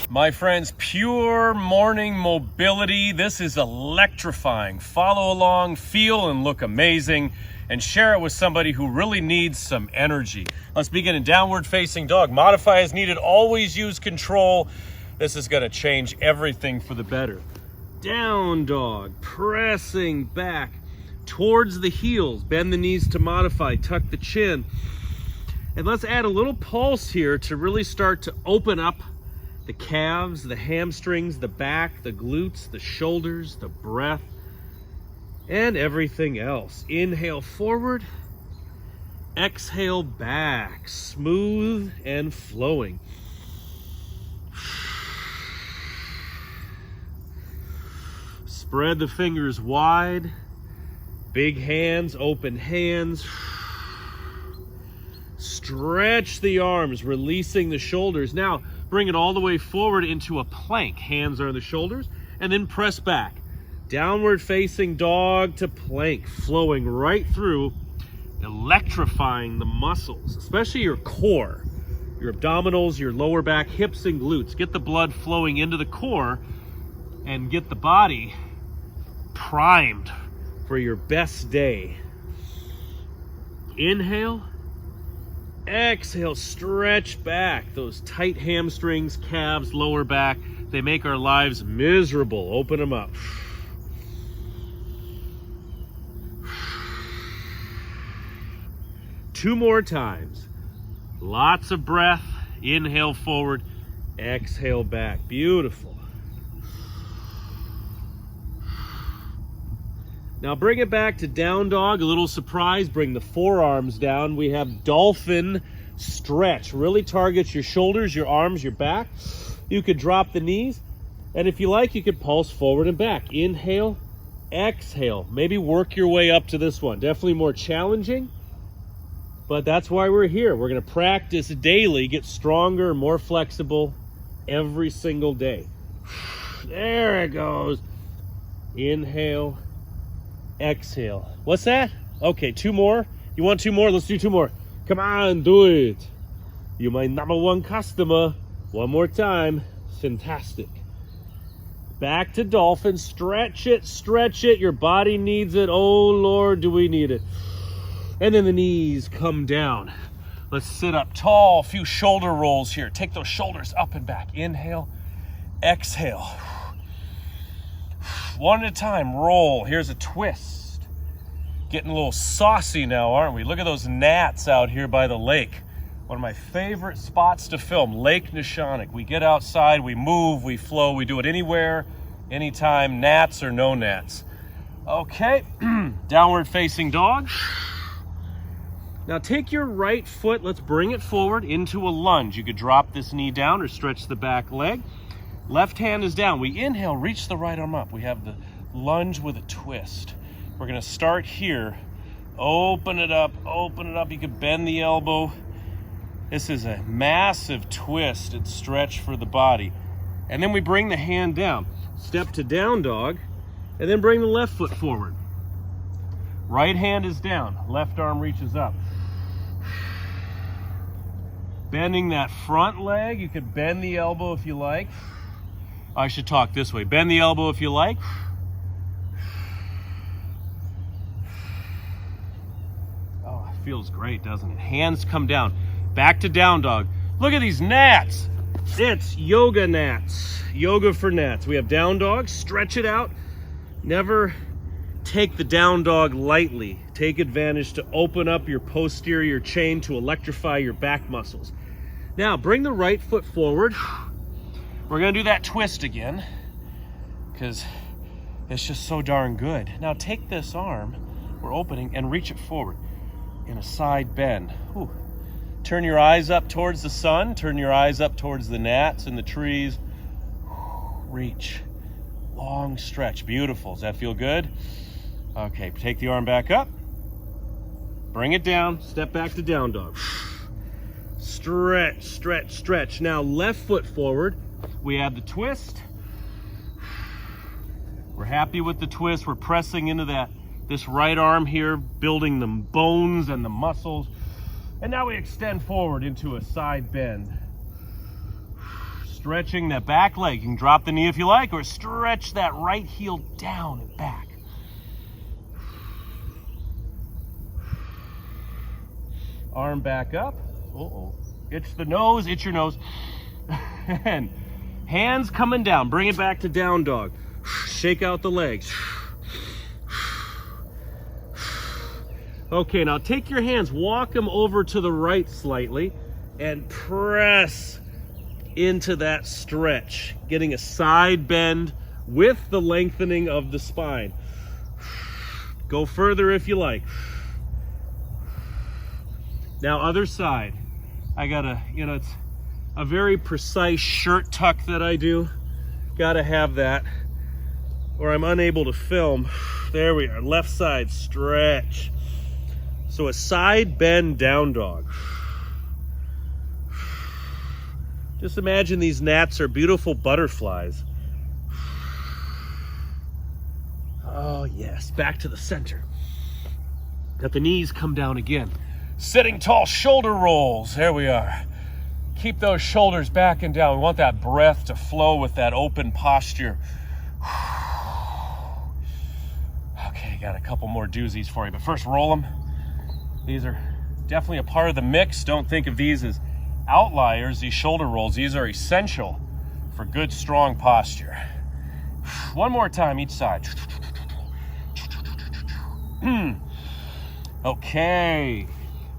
My friends, pure morning mobility. This is electrifying. Follow along, feel and look amazing, and share it with somebody who really needs some energy. Let's begin in downward facing dog. Modify as needed, always use control. This is gonna change everything for the better. Down dog, pressing back towards the heels. Bend the knees to modify, tuck the chin. And let's add a little pulse here to really start to open up the calves, the hamstrings, the back, the glutes, the shoulders, the breath, and everything else. Inhale forward, exhale back, smooth and flowing. Spread the fingers wide, big hands, open hands. Stretch the arms, releasing the shoulders. Now, bring it all the way forward into a plank. Hands are on the shoulders, and then press back. Downward facing dog to plank, flowing right through, electrifying the muscles, especially your core, your abdominals, your lower back, hips, and glutes. Get the blood flowing into the core and get the body primed for your best day. Inhale. Exhale, stretch back. Those tight hamstrings, calves, lower back, they make our lives miserable. Open them up. Two more times. Lots of breath. Inhale forward, exhale back. Beautiful. Now bring it back to down dog, a little surprise. Bring the forearms down. We have Dolphin stretch. Really targets your shoulders, your arms, your back. You could drop the knees. And if you like, you could pulse forward and back. Inhale, exhale. Maybe work your way up to this one. Definitely more challenging, but that's why we're here. We're gonna practice daily, get stronger, more flexible every single day. There it goes. Inhale, exhale. What's that? Okay, two more. You want two more? Let's do two more. Come on, do it. You're my #1 customer. One more time. Fantastic. Back to Dolphin. Stretch it, stretch it. Your body needs it. Oh Lord, do we need it. And then the knees come down. Let's sit up tall. A few shoulder rolls here. Take those shoulders up and back. Inhale, exhale. One at a time, roll. Here's a twist. Getting a little saucy now, aren't we? Look at those gnats out here by the lake. One of my favorite spots to film, Lake Nishonik. We get outside, we move, we flow, we do it anywhere, anytime, gnats or no gnats. Okay, downward facing dog. Now take your right foot, let's bring it forward into a lunge. You could drop this knee down or stretch the back leg. Left hand is down. We inhale, reach the right arm up. We have the lunge with a twist. We're gonna start here. Open it up, open it up. You can bend the elbow. This is a massive twist and stretch for the body. And then we bring the hand down. Step to down dog, and then bring the left foot forward. Right hand is down, left arm reaches up. Bending that front leg, you could bend the elbow if you like. I should talk this way. Bend the elbow if you like. Oh, it feels great, doesn't it? Hands come down. Back to down dog. Look at these gnats. It's yoga gnats. Yoga for gnats. We have down dog. Stretch it out. Never take the down dog lightly. Take advantage to open up your posterior chain to electrify your back muscles. Now, bring the right foot forward. We're gonna do that twist again because it's just so darn good. Now take this arm, we're opening, and reach it forward in a side bend. Whew. Turn your eyes up towards the sun, turn your eyes up towards the gnats and the trees. Reach, long stretch, beautiful. Does that feel good? Okay, take the arm back up, bring it down, step back to down dog. Stretch, stretch, stretch. Now left foot forward. We add the twist. We're happy with the twist. We're pressing into this right arm here, building the bones and the muscles. And now we extend forward into a side bend. stretching that back leg. You can drop the knee if you like, or stretch that right heel down and back. Arm back up. Uh-oh. Itch the nose, itch your nose. And hands coming down. Bring it back to down dog. Shake out the legs. Okay, now take your hands, walk them over to the right slightly, and press into that stretch, getting a side bend with the lengthening of the spine. Go further if you like. Now, other side. I gotta, it's a very precise shirt tuck that I do. Gotta have that, or I'm unable to film. There we are, left side stretch. So a side bend down dog. Just imagine these gnats are beautiful butterflies. Oh yes, back to the center. Let the knees come down again. Sitting tall, shoulder rolls. There we are. Keep those shoulders back and down. We want that breath to flow with that open posture. Okay, got a couple more doozies for you, but first roll them. These are definitely a part of the mix. Don't think of these as outliers, these shoulder rolls. These are essential for good, strong posture. One more time each side. Okay,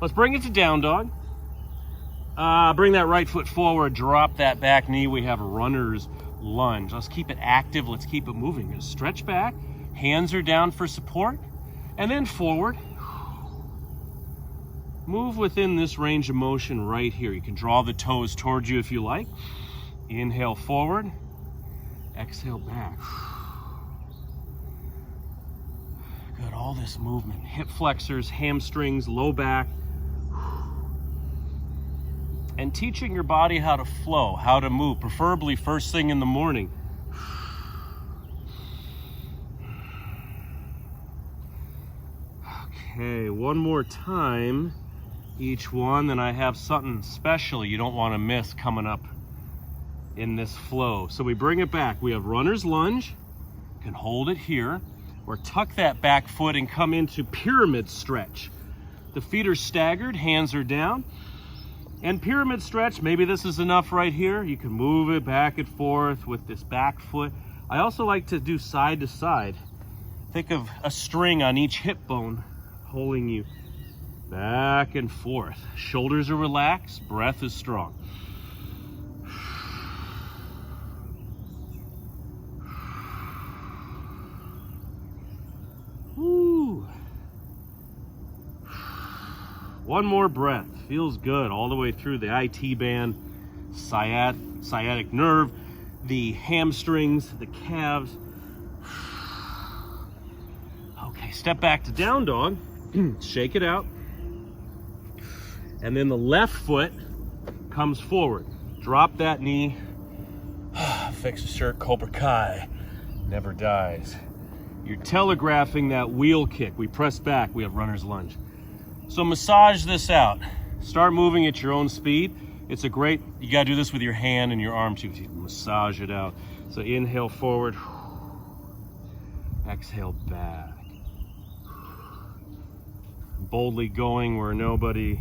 let's bring it to down dog. Bring that right foot forward, drop that back knee. We have a runner's lunge. Let's keep it active. Let's keep it moving. You're gonna stretch back. Hands are down for support, and then forward. Move within this range of motion right here. You can draw the toes towards you if you like. Inhale forward, exhale back. Good, all this movement. Hip flexors, hamstrings, low back. And teaching your body how to flow, how to move, preferably first thing in the morning. Okay, one more time. Each one, then I have something special you don't want to miss coming up in this flow. So we bring it back. We have runner's lunge. You can hold it here, or tuck that back foot and come into pyramid stretch. The feet are staggered, hands are down. And pyramid stretch, maybe this is enough right here. You can move it back and forth with this back foot. I also like to do side to side. Think of a string on each hip bone holding you back and forth. Shoulders are relaxed, breath is strong. Woo. One more breath. Feels good all the way through the IT band, sciatic nerve, the hamstrings, the calves. Okay, step back to down dog. Shake it out. And then the left foot comes forward. Drop that knee. Fix the shirt, Cobra Kai. Never dies. You're telegraphing that wheel kick. We press back, we have runner's lunge. So massage this out. Start moving at your own speed. It's a great, you gotta do this with your hand and your arm too. You massage it out. So inhale forward. Exhale back. Boldly going where nobody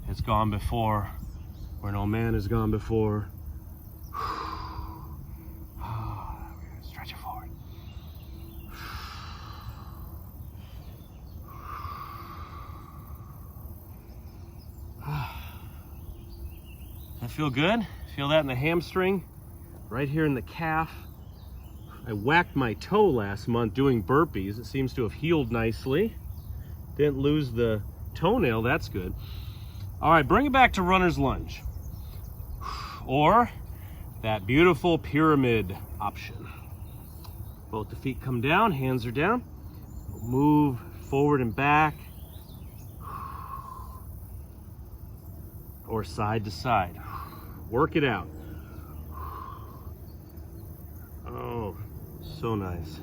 has gone before, where no man has gone before. Stretch it forward. That feel good? Feel that in the hamstring, right here in the calf. I whacked my toe last month doing burpees. It seems to have healed nicely. Didn't lose the toenail, that's good. All right, bring it back to runner's lunge. Or that beautiful pyramid option. Both the feet come down, hands are down. Move forward and back. Or side to side. Work it out. Oh, so nice.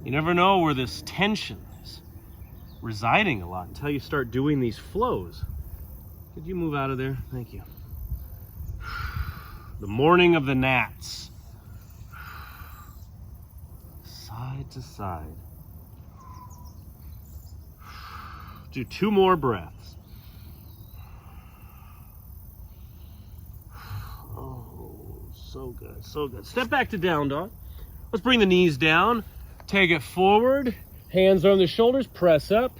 You never know where this tension is residing a lot until you start doing these flows. Could you move out of there? Thank you. The morning of the gnats. Side to side. Do 2 more breaths. Oh, so good, so good. Step back to down dog. Let's bring the knees down. Take it forward. Hands on the shoulders. Press up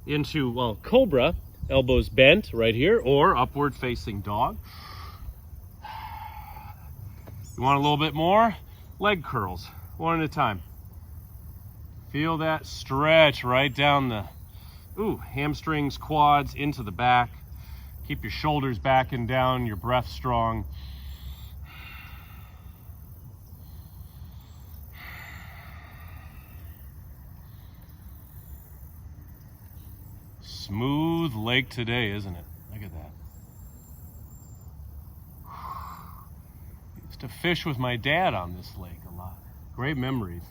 into, well, cobra. Elbows bent right here, or upward facing dog. You want a little bit more? Leg curls, one at a time. Feel that stretch right down the, hamstrings, quads, into the back. Keep your shoulders back and down, your breath strong. Smooth lake today, isn't it? Look at that. Used to fish with my dad on this lake a lot. Great memories.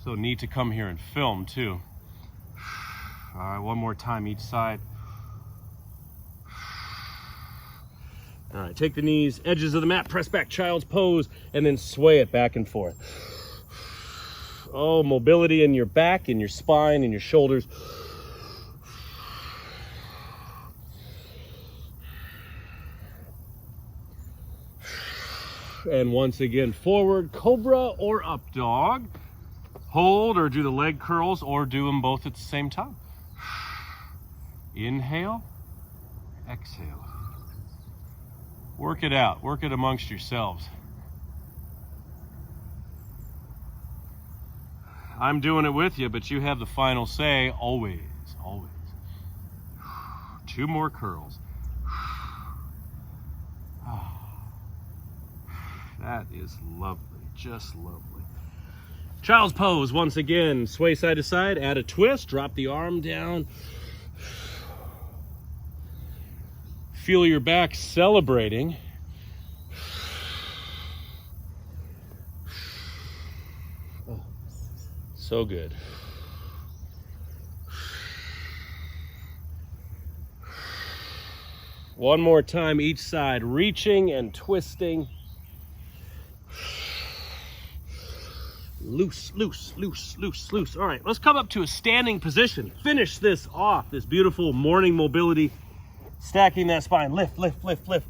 So neat to come here and film too. All right, one more time each side. All right, take the knees, edges of the mat, press back, child's pose, and then sway it back and forth. Oh, mobility in your back, in your spine, in your shoulders. And once again, forward, cobra or up dog. Hold or do the leg curls or do them both at the same time. Inhale, exhale. Work it out, work it amongst yourselves. I'm doing it with you, but you have the final say, always, always. 2 more curls. That is lovely, just lovely. Child's pose, once again, sway side to side, add a twist, drop the arm down. Feel your back celebrating. So good. One more time each side, reaching and twisting. Loose, loose, loose, loose, loose. All right, let's come up to a standing position. Finish this off, this beautiful morning mobility. Stacking that spine, lift, lift, lift, lift.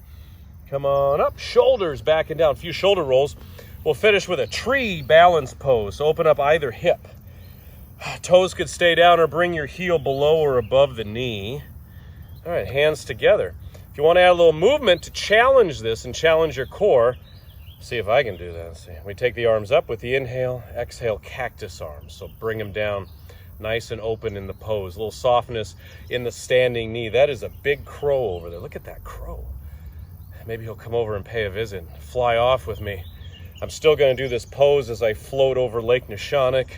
Come on up, shoulders back and down, a few shoulder rolls. We'll finish with a tree balance pose. So open up either hip. Toes could stay down or bring your heel below or above the knee. All right, hands together. If you want to add a little movement to challenge this and challenge your core, see if I can do that. See, we take the arms up with the inhale, exhale, cactus arms. So bring them down nice and open in the pose. A little softness in the standing knee. That is a big crow over there. Look at that crow. Maybe he'll come over and pay a visit, fly off with me. I'm still going to do this pose as I float over Lake Neshonoc,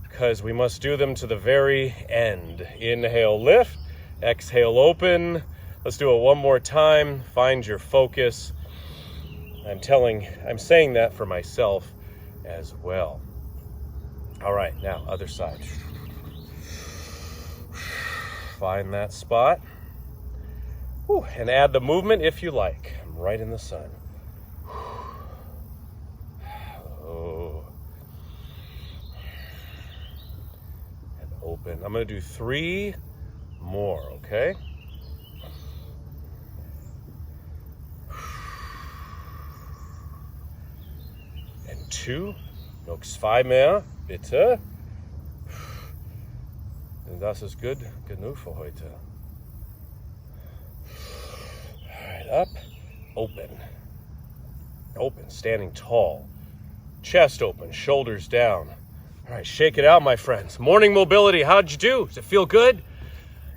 because we must do them to the very end. Inhale, lift. Exhale, open. Let's do it one more time. Find your focus. I'm saying that for myself as well. All right, now other side. Find that spot. Whew, and add the movement if you like. I'm right in the sun. Oh. And open. I'm going to do 3 more, okay? And 2. Noch 2 mehr, bitte. And das ist good genug für heute. All right, up, open. Open, standing tall. Chest open, shoulders down. All right, shake it out, my friends. Morning mobility, how'd you do? Does it feel good?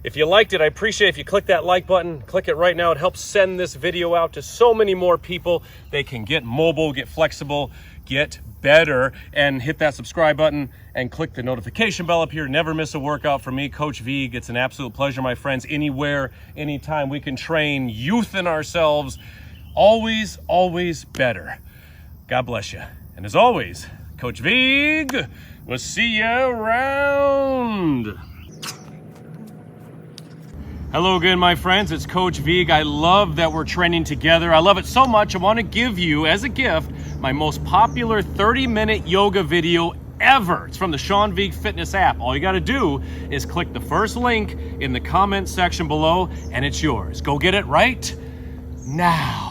If you liked it, I appreciate if you click that like button. Click it right now. It helps send this video out to so many more people. They can get mobile, get flexible, get better, and hit that subscribe button and click the notification bell up here. Never miss a workout from me, Coach Vigue. It's an absolute pleasure, my friends. Anywhere, anytime we can train youth in ourselves. Always, always better. God bless you. And as always, Coach Vigue, we'll see you around. Hello again, my friends. It's Coach Vigue. I love that we're training together. I love it so much. I want to give you, as a gift, my most popular 30-minute yoga video ever. It's from the Sean Vigue Fitness app. All you got to do is click the first link in the comment section below, and it's yours. Go get it right now.